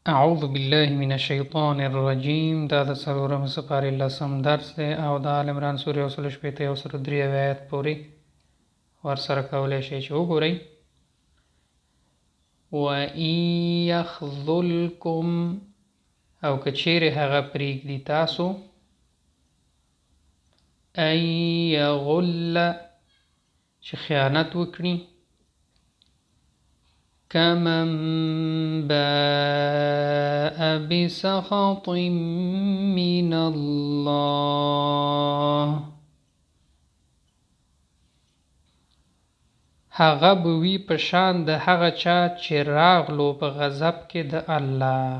اعوذ بالله من الشیطان الرجیم. دا د څلورم سپارې لسم درس دی او د آل عمران سورې یو سل شپېته یو سل درې آیات پورې ورسره کولی شئ چې وګورئ. وَإِن يَخْذُلْكُمْ او که چیرې هغه پرېږدي تاسو، أَن يَغُلَّ چې خیانت وکړي، كَمَنْ باء بسخط من الله، هغه به وي په شان د هغه چا چې راغلو په غضب کې د الله.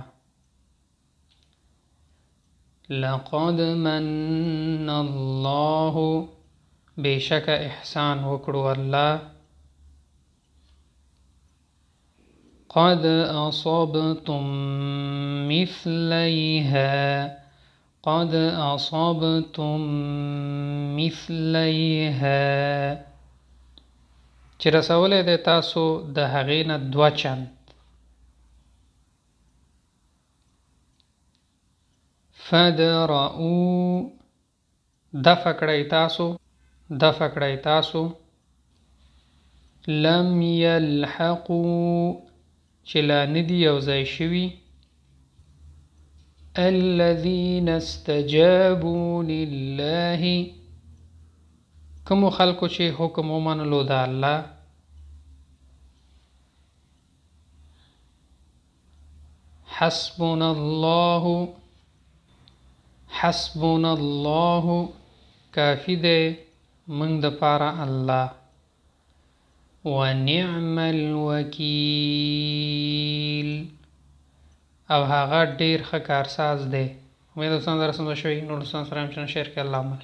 لقد من الله، بېشکه احسان وکړو الله، قد أصبتم مثلیها چې رسولی دی تاسو د هغې نه دوه چند. فادرؤوا دفع کړئ تاسو، لم یلحقوا چې لا ندي یوځای شوي، الذین استجابوا لله کومو خلکو چې حکم ومنلو د الله. حسبنا الله کافی دی موږ دپاره الله. ونعم الوکیل او هغه ډیر ښه کارساز دی. امید دوستان درس مو شوی. نور دوستان سره هم شیر کړئ. الله عمل